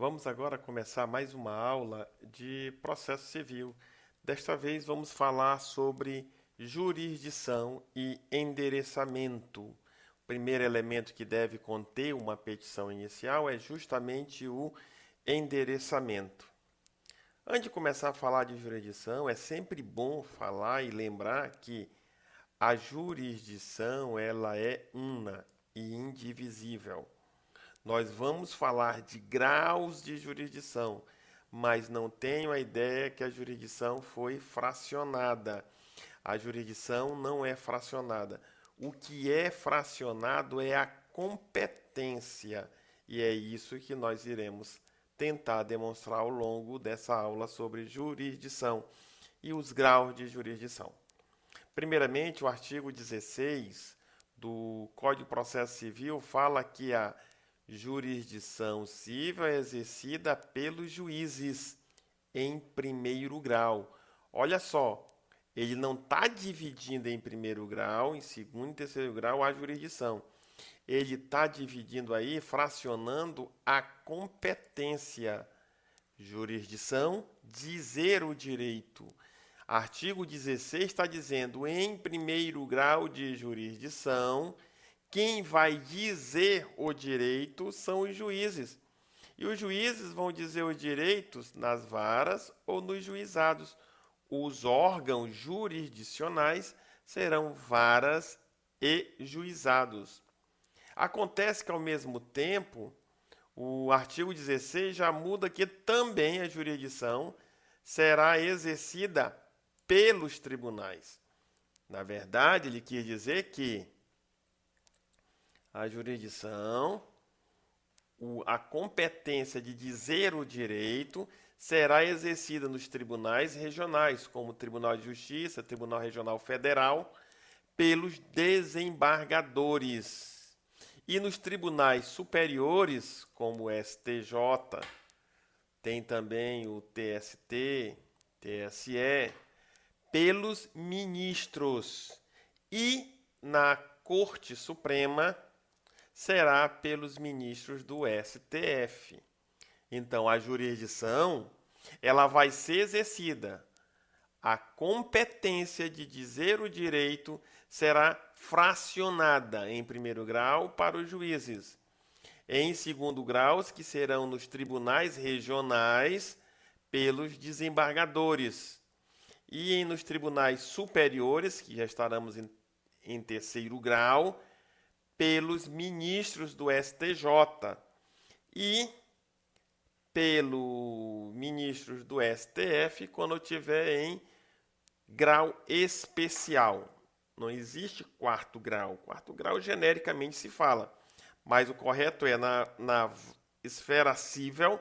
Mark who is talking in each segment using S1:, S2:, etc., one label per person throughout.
S1: Vamos agora começar mais uma aula de processo civil. Desta vez vamos falar sobre jurisdição e endereçamento. O primeiro elemento que deve conter uma petição inicial é justamente o endereçamento. Antes de começar a falar de jurisdição, é sempre bom falar e lembrar que a jurisdição ela é una e indivisível. Nós vamos falar de graus de jurisdição, mas não tenho a ideia que a jurisdição foi fracionada. A jurisdição não é fracionada. O que é fracionado é a competência, e é isso que nós iremos tentar demonstrar ao longo dessa aula sobre jurisdição e os graus de jurisdição. Primeiramente, o artigo 16 do Código de Processo Civil fala que a jurisdição civil é exercida pelos juízes em primeiro grau. Olha só, ele não está dividindo em primeiro grau, em segundo e terceiro grau a jurisdição. Ele está dividindo aí, fracionando a competência. Jurisdição, dizer o direito. Artigo 16 está dizendo, em primeiro grau de jurisdição, quem vai dizer o direito são os juízes. E os juízes vão dizer os direitos nas varas ou nos juizados. Os órgãos jurisdicionais serão varas e juizados. Acontece que, ao mesmo tempo, o artigo 16 já muda que também a jurisdição será exercida pelos tribunais. Na verdade, ele quis dizer que a jurisdição, a competência de dizer o direito, será exercida nos tribunais regionais, como o Tribunal de Justiça, Tribunal Regional Federal, pelos desembargadores. E nos tribunais superiores, como o STJ, tem também o TST, TSE, pelos ministros. E na Corte Suprema, será pelos ministros do STF. Então, a jurisdição, ela vai ser exercida. A competência de dizer o direito será fracionada em primeiro grau para os juízes. Em segundo grau, que serão nos tribunais regionais pelos desembargadores. E nos tribunais superiores, que já estaremos em terceiro grau, pelos ministros do STJ e pelos ministros do STF quando tiver em grau especial. Não existe quarto grau. Quarto grau genericamente se fala, mas o correto é na esfera civil,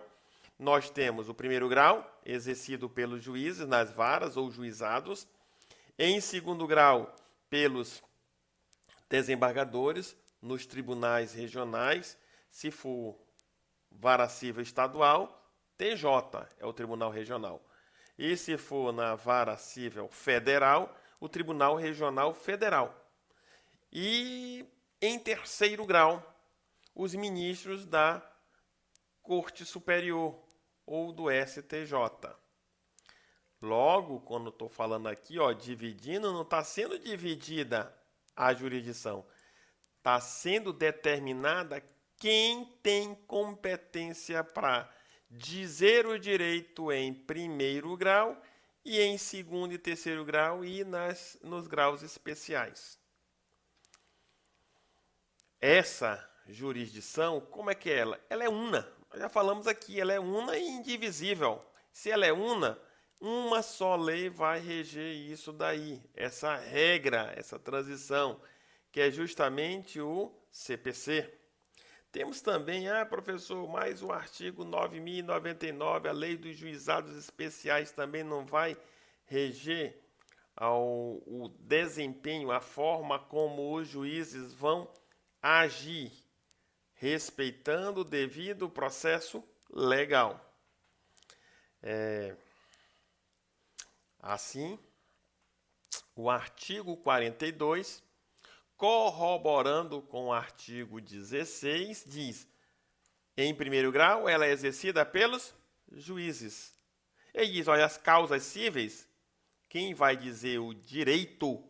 S1: nós temos o primeiro grau, exercido pelos juízes nas varas ou juizados. Em segundo grau, pelos desembargadores, nos tribunais regionais, se for vara civil estadual, TJ é o tribunal regional. E se for na vara civil federal, o tribunal regional federal. E em terceiro grau, os ministros da Corte Superior ou do STJ. Logo, quando estou falando aqui, dividindo, não está sendo dividida a jurisdição. Está sendo determinada quem tem competência para dizer o direito em primeiro grau e em segundo e terceiro grau e nos graus especiais. Essa jurisdição, como é que é ela? Ela é una. Nós já falamos aqui, ela é una e indivisível. Se ela é una, uma só lei vai reger isso daí, essa regra, essa transição, que é justamente o CPC. Temos também, professor, mais o artigo 9.099, a lei dos juizados especiais também não vai reger o desempenho, a forma como os juízes vão agir, respeitando o devido processo legal. Assim, o artigo 42, corroborando com o artigo 16, diz: Em primeiro grau, ela é exercida pelos juízes. Ele diz, olha, as causas cíveis, quem vai dizer o direito,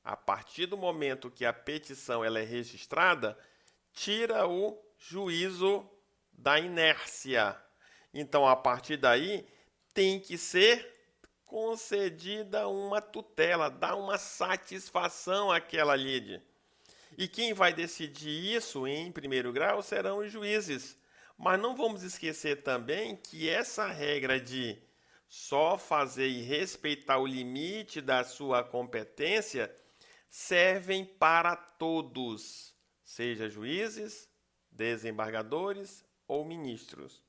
S1: a partir do momento que a petição ela é registrada, tira o juízo da inércia. Então, a partir daí, tem que ser concedida uma tutela, dar uma satisfação àquela lide. E quem vai decidir isso em primeiro grau serão os juízes. Mas não vamos esquecer também que essa regra de só fazer e respeitar o limite da sua competência servem para todos, seja juízes, desembargadores ou ministros.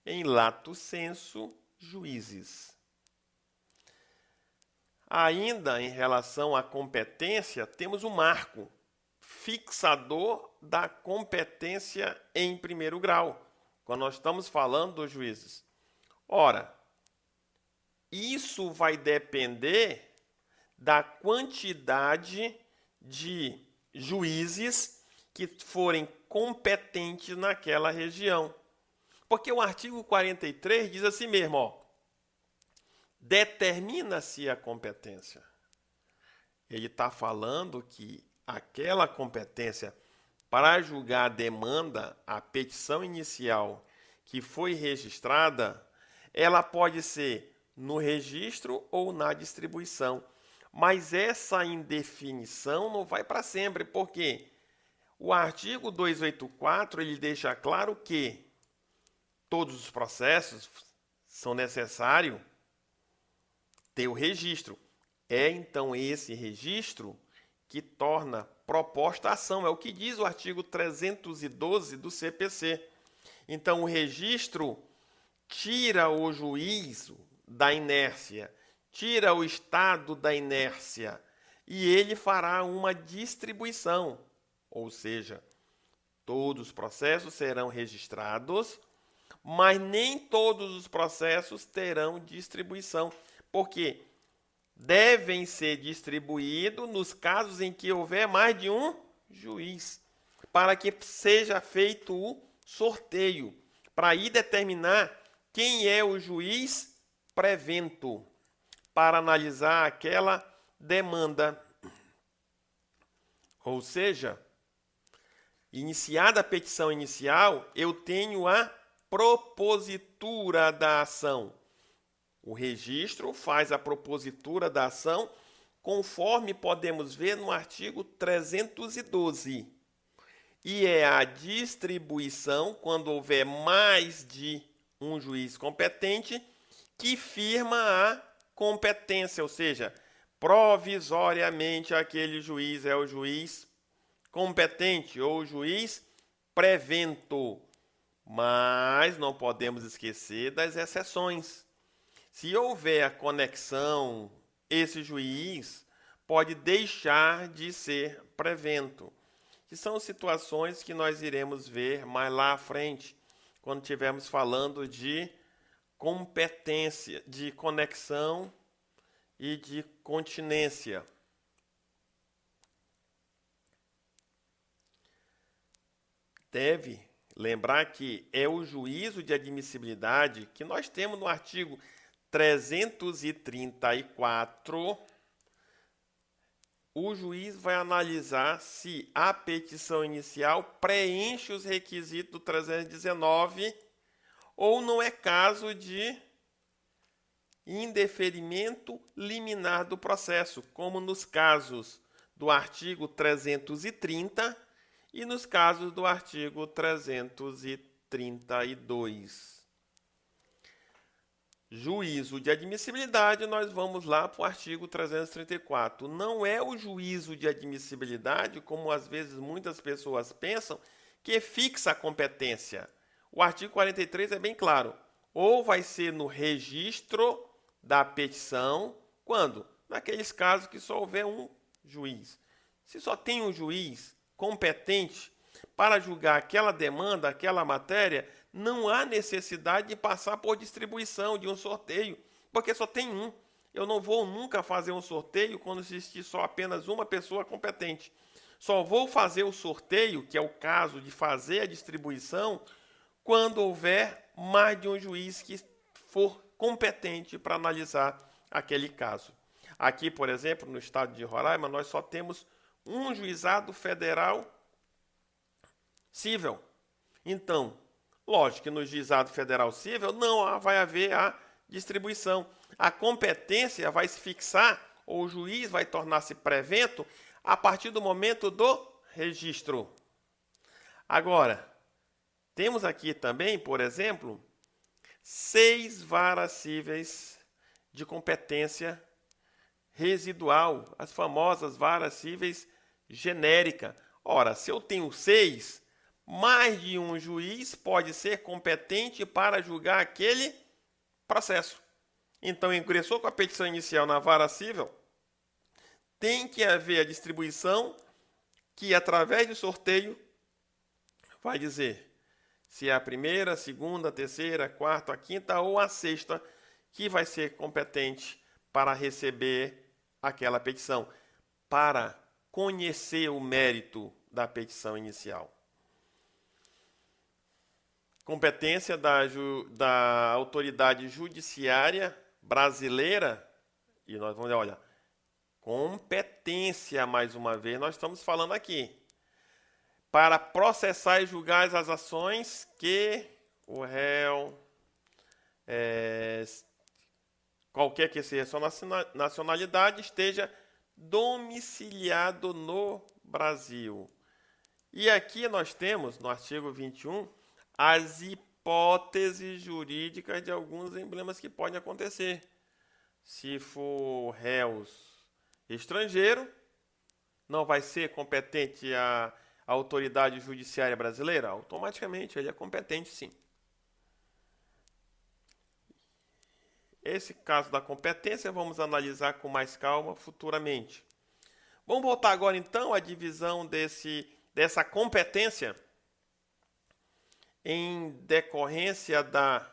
S1: Em lato sensu, juízes. Ainda em relação à competência, temos um marco fixador da competência em primeiro grau, quando nós estamos falando dos juízes. Ora, isso vai depender da quantidade de juízes que forem competentes naquela região. Porque o artigo 43 diz assim mesmo, ó, determina-se a competência. Ele está falando que aquela competência para julgar a demanda, a petição inicial que foi registrada, ela pode ser no registro ou na distribuição. Mas essa indefinição não vai para sempre, porque o artigo 284 ele deixa claro que todos os processos são necessários ter o registro. É então esse registro que torna proposta a ação. É o que diz o artigo 312 do CPC. Então, o registro tira o juízo da inércia, tira o estado da inércia e ele fará uma distribuição. Ou seja, todos os processos serão registrados, mas nem todos os processos terão distribuição, porque devem ser distribuídos nos casos em que houver mais de um juiz, para que seja feito o sorteio, para ir determinar quem é o juiz prevento, para analisar aquela demanda. Ou seja, iniciada a petição inicial, eu tenho a propositura da ação. O registro faz a propositura da ação, conforme podemos ver no artigo 312. E é a distribuição, quando houver mais de um juiz competente, que firma a competência, ou seja, provisoriamente aquele juiz é o juiz competente ou o juiz prevento. Mas não podemos esquecer das exceções. Se houver a conexão, esse juiz pode deixar de ser prevento. Que são situações que nós iremos ver mais lá à frente, quando estivermos falando de competência, de conexão e de continência. Deve lembrar que é o juízo de admissibilidade que nós temos no artigo 334, o juiz vai analisar se a petição inicial preenche os requisitos do 319 ou não é caso de indeferimento liminar do processo, como nos casos do artigo 330 e nos casos do artigo 332. Juízo de admissibilidade, nós vamos lá para o artigo 334. Não é o juízo de admissibilidade, como às vezes muitas pessoas pensam, que fixa a competência. O artigo 43 é bem claro. Ou vai ser no registro da petição, quando? Naqueles casos que só houver um juiz. Se só tem um juiz competente para julgar aquela demanda, aquela matéria, não há necessidade de passar por distribuição de um sorteio, porque só tem um. Eu não vou nunca fazer um sorteio quando existir só apenas uma pessoa competente. Só vou fazer o sorteio, que é o caso de fazer a distribuição, quando houver mais de um juiz que for competente para analisar aquele caso. Aqui, por exemplo, no estado de Roraima, nós só temos um juizado federal cível. Então, lógico que no juizado federal cível não vai haver a distribuição. A competência vai se fixar, ou o juiz vai tornar-se prevento a partir do momento do registro. Agora, temos aqui também, por exemplo, 6 varas cíveis de competência residual, as famosas varas cíveis genérica. Ora, se eu tenho 6, mais de um juiz pode ser competente para julgar aquele processo. Então, ingressou com a petição inicial na vara cível, tem que haver a distribuição que, através de sorteio, vai dizer se é a primeira, a segunda, a terceira, a quarta, a quinta ou a sexta que vai ser competente para receber aquela petição, para conhecer o mérito da petição inicial. Competência da autoridade judiciária brasileira, e nós vamos olhar, competência, mais uma vez, nós estamos falando aqui, para processar e julgar as ações que o réu, qualquer que seja a sua nacionalidade, esteja domiciliado no Brasil. E aqui nós temos, no artigo 21, as hipóteses jurídicas de alguns emblemas que podem acontecer. Se for réus estrangeiro, não vai ser competente a autoridade judiciária brasileira? Automaticamente ele é competente, sim. Esse caso da competência vamos analisar com mais calma futuramente. Vamos voltar agora então à divisão dessa competência em decorrência da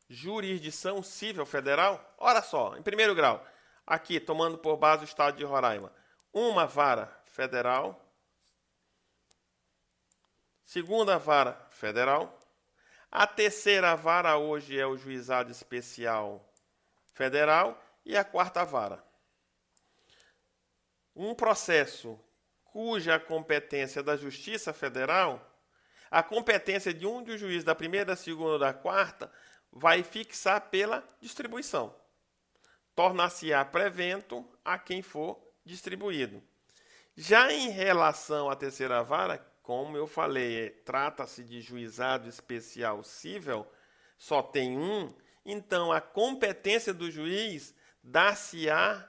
S1: jurisdição civil federal. Ora só, em primeiro grau, aqui tomando por base o estado de Roraima, uma vara federal, segunda vara federal, a terceira vara hoje é o juizado especial federal e a quarta vara. Um processo cuja competência da Justiça Federal, a competência de um dos juízes da primeira, da segunda ou da quarta, vai fixar pela distribuição. Tornar-se-á prevento a quem for distribuído. Já em relação à terceira vara, como eu falei, trata-se de juizado especial cível, só tem um, então a competência do juiz dá-se-á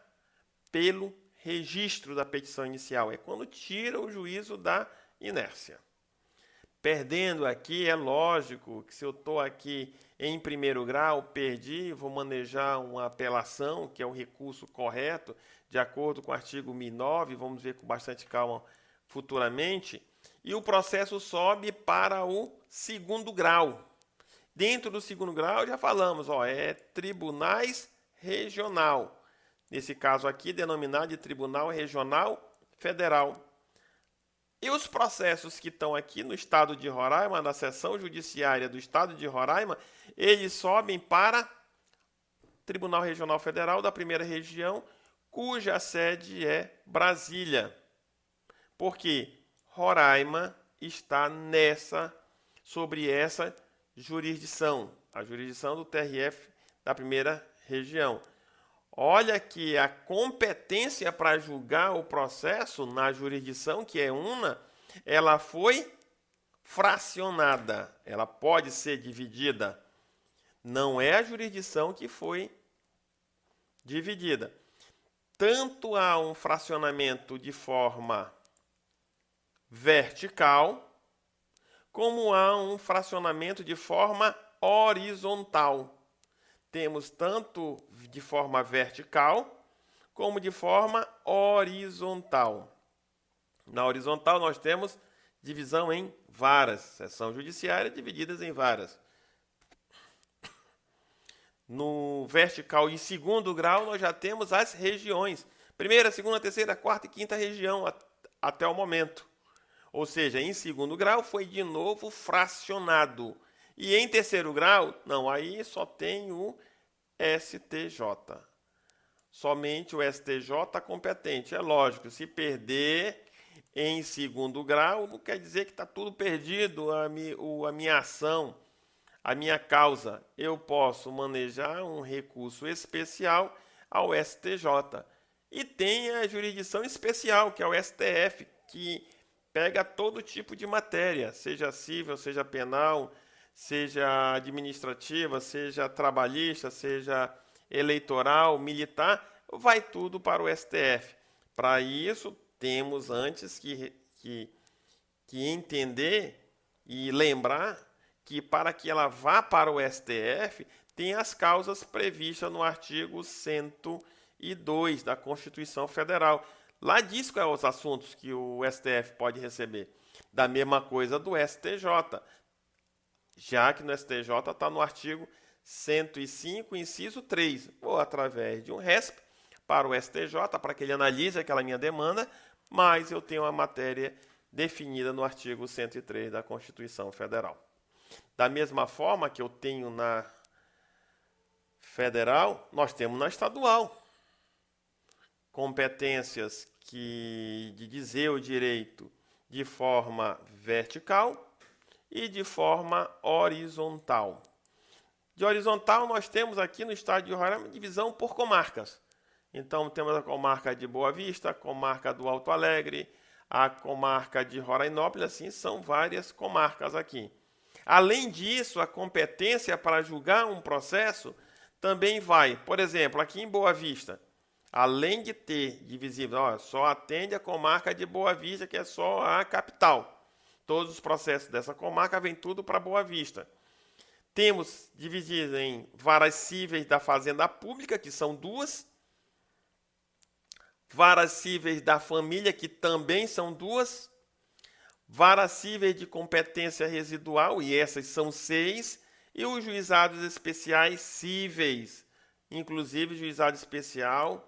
S1: pelo registro da petição inicial. É quando tira o juízo da inércia. Perdendo aqui, é lógico que se eu estou aqui em primeiro grau, perdi, vou manejar uma apelação, que é o recurso correto, de acordo com o artigo 1009, vamos ver com bastante calma futuramente, e o processo sobe para o segundo grau. Dentro do segundo grau, já falamos, é tribunais regional. Nesse caso aqui, denominado de Tribunal Regional Federal. E os processos que estão aqui no estado de Roraima, na seção judiciária do estado de Roraima, eles sobem para Tribunal Regional Federal da primeira região, cuja sede é Brasília. Porque Roraima está sobre essa jurisdição, a jurisdição do TRF da primeira região. Olha que a competência para julgar o processo na jurisdição, que é una, ela foi fracionada. Ela pode ser dividida. Não é a jurisdição que foi dividida. Tanto há um fracionamento de forma vertical, como há um fracionamento de forma horizontal. Temos tanto de forma vertical, como de forma horizontal. Na horizontal, nós temos divisão em varas, seção judiciária divididas em varas. No vertical, em segundo grau, nós já temos as regiões. Primeira, segunda, terceira, quarta e quinta região, até o momento. Ou seja, em segundo grau, foi de novo fracionado. E em terceiro grau, não, aí só tem o STJ. Somente o STJ competente. É lógico, se perder em segundo grau, não quer dizer que está tudo perdido, a minha ação, a minha causa. Eu posso manejar um recurso especial ao STJ. E tem a jurisdição especial, que é o STF, que pega todo tipo de matéria, seja civil, seja penal, seja administrativa, seja trabalhista, seja eleitoral, militar, vai tudo para o STF. Para isso, temos antes que entender e lembrar que para que ela vá para o STF, tem as causas previstas no artigo 102 da Constituição Federal. Lá diz quais são os assuntos que o STF pode receber. Da mesma coisa do STJ, já que no STJ está no artigo 105, inciso 3. Ou através de um RESP para o STJ, para que ele analise aquela minha demanda, mas eu tenho a matéria definida no artigo 103 da Constituição Federal. Da mesma forma que eu tenho na federal, nós temos na estadual. Competências de dizer o direito de forma vertical e de forma horizontal. De horizontal, nós temos aqui no estado de Roraima divisão por comarcas. Então, temos a comarca de Boa Vista, a comarca do Alto Alegre, a comarca de Rorainópolis, assim, são várias comarcas aqui. Além disso, a competência para julgar um processo também vai. Por exemplo, aqui em Boa Vista, além de ter divisível, só atende a comarca de Boa Vista, que é só a capital. Todos os processos dessa comarca vêm tudo para Boa Vista. Temos dividido em varas cíveis da Fazenda Pública, que são 2. Varas cíveis da família, que também são 2. Varas cíveis de competência residual, e essas são 6. E os juizados especiais cíveis, inclusive juizado especial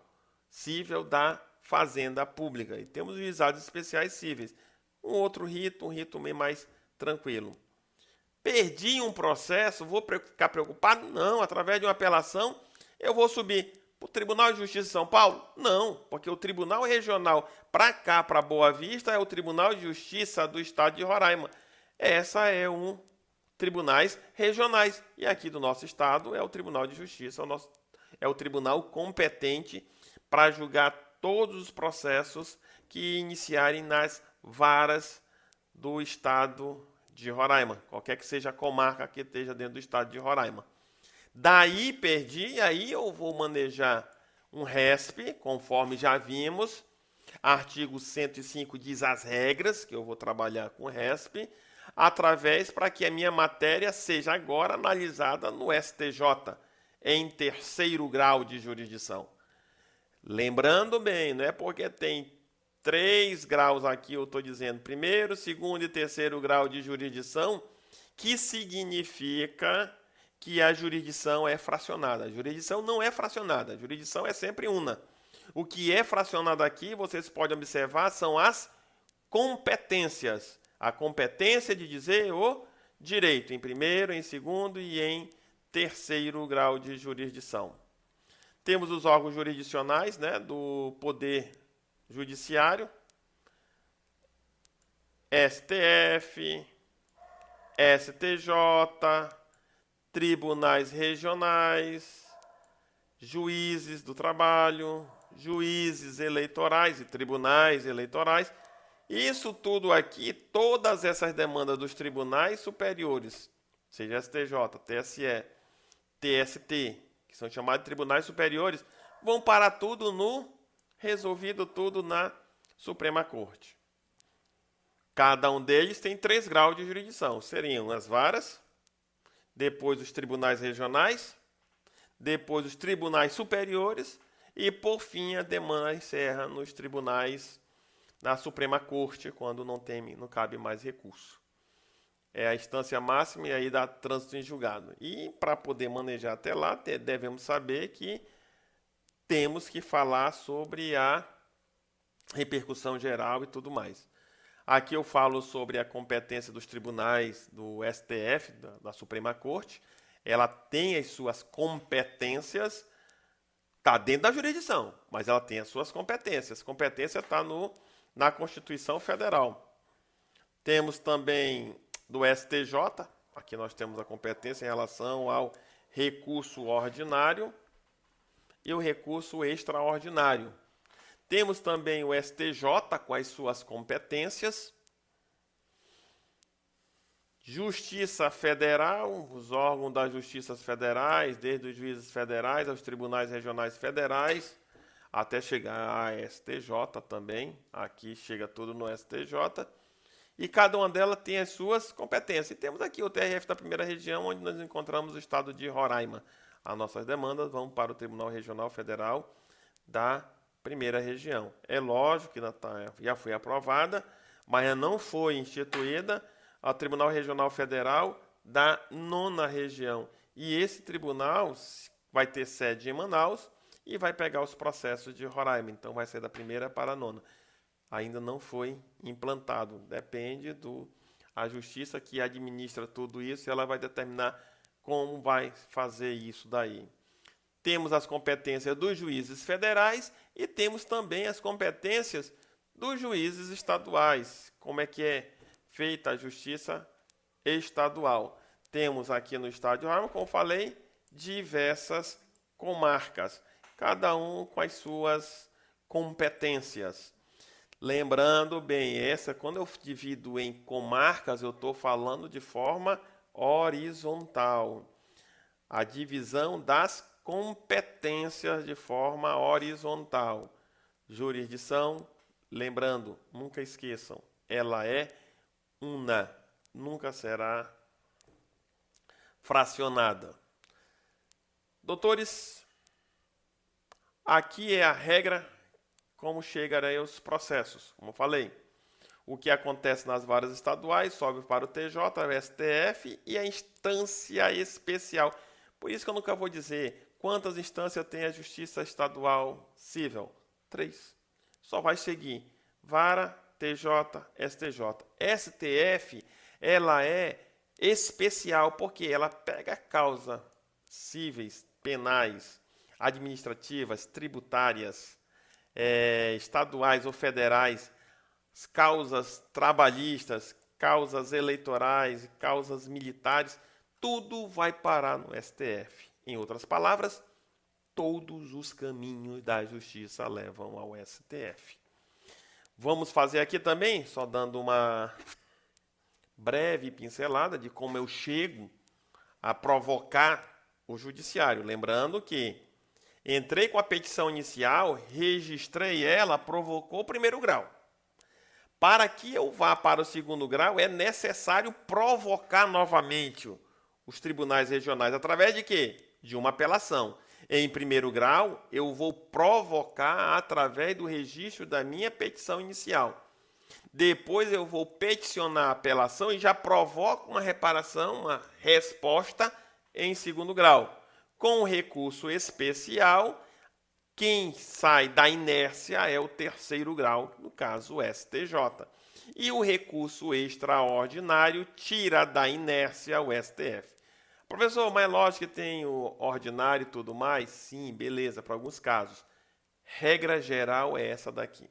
S1: cível da Fazenda Pública. E temos juizados especiais cíveis. Um outro rito, um rito meio mais tranquilo. Perdi um processo, vou ficar preocupado? Não, através de uma apelação, eu vou subir para o Tribunal de Justiça de São Paulo? Não, porque o Tribunal Regional para cá, para Boa Vista, é o Tribunal de Justiça do Estado de Roraima. Essa é um tribunais regionais. E aqui do nosso estado é o Tribunal de Justiça, é o tribunal competente para julgar todos os processos que iniciarem nas varas do estado de Roraima, qualquer que seja a comarca que esteja dentro do estado de Roraima. Daí perdi, aí eu vou manejar um RESP, conforme já vimos. Artigo 105 diz as regras, que eu vou trabalhar com RESP, através para que a minha matéria seja agora analisada no STJ, em terceiro grau de jurisdição. Lembrando bem, não é porque tem 3 graus aqui, eu estou dizendo primeiro, segundo e terceiro grau de jurisdição, que significa que a jurisdição é fracionada. A jurisdição não é fracionada, a jurisdição é sempre una. O que é fracionado aqui, vocês podem observar, são as competências. A competência de dizer o direito em primeiro, em segundo e em terceiro grau de jurisdição. Temos os órgãos jurisdicionais, né, do Poder Judiciário, STF, STJ, tribunais regionais, juízes do trabalho, juízes eleitorais e tribunais eleitorais. Isso tudo aqui, todas essas demandas dos tribunais superiores, seja STJ, TSE, TST, que são chamados de tribunais superiores, vão parar tudo resolvido tudo na Suprema Corte. Cada um deles tem 3 graus de jurisdição. Seriam as varas, depois os tribunais regionais, depois os tribunais superiores e, por fim, a demanda encerra nos tribunais da Suprema Corte, quando não cabe mais recurso. É a instância máxima e aí dá trânsito em julgado. E para poder manejar até lá, devemos saber que temos que falar sobre a repercussão geral e tudo mais. Aqui eu falo sobre a competência dos tribunais do STF, da Suprema Corte. Ela tem as suas competências, está dentro da jurisdição, mas ela tem as suas competências. Competência está na Constituição Federal. Temos também do STJ, aqui nós temos a competência em relação ao recurso ordinário e o recurso extraordinário. Temos também o STJ com as suas competências. Justiça Federal, os órgãos das justiças federais, desde os juízes federais aos tribunais regionais federais, até chegar à STJ também. Aqui chega tudo no STJ. E cada uma delas tem as suas competências. E temos aqui o TRF da primeira região, onde nós encontramos o estado de Roraima. As nossas demandas vão para o Tribunal Regional Federal da primeira região. É lógico que já foi aprovada, mas não foi instituída ao Tribunal Regional Federal da nona região. E esse tribunal vai ter sede em Manaus e vai pegar os processos de Roraima. Então vai ser da primeira para a nona. Ainda não foi implantado. Depende a justiça que administra tudo isso, ela vai determinar como vai fazer isso daí. Temos as competências dos juízes federais e temos também as competências dos juízes estaduais. Como é que é feita a justiça estadual? Temos aqui no estado de Roraima, como falei, diversas comarcas, cada um com as suas competências. Lembrando bem, quando eu divido em comarcas, eu estou falando de forma horizontal. A divisão das competências de forma horizontal. Jurisdição, lembrando, nunca esqueçam, ela é una, nunca será fracionada. Doutores, aqui é a regra como chegarão os processos, como eu falei. O que acontece nas varas estaduais sobe para o TJ, o STF e a instância especial. Por isso que eu nunca vou dizer quantas instâncias tem a Justiça Estadual Civil. 3. Só vai seguir vara, TJ, STJ. STF, ela é especial porque ela pega causas cíveis, penais, administrativas, tributárias, estaduais ou federais, causas trabalhistas, causas eleitorais, causas militares, tudo vai parar no STF. Em outras palavras, todos os caminhos da justiça levam ao STF. Vamos fazer aqui também, só dando uma breve pincelada de como eu chego a provocar o judiciário. Lembrando que entrei com a petição inicial, registrei ela, provocou o primeiro grau. Para que eu vá para o segundo grau, é necessário provocar novamente os tribunais regionais. Através de quê? De uma apelação. Em primeiro grau, eu vou provocar através do registro da minha petição inicial. Depois eu vou peticionar a apelação e já provoco uma reparação, uma resposta em segundo grau. Com o recurso especial, quem sai da inércia é o terceiro grau, no caso o STJ. E o recurso extraordinário tira da inércia o STF. Professor, mas lógico que tem o ordinário e tudo mais? Sim, beleza, para alguns casos. Regra geral é essa daqui.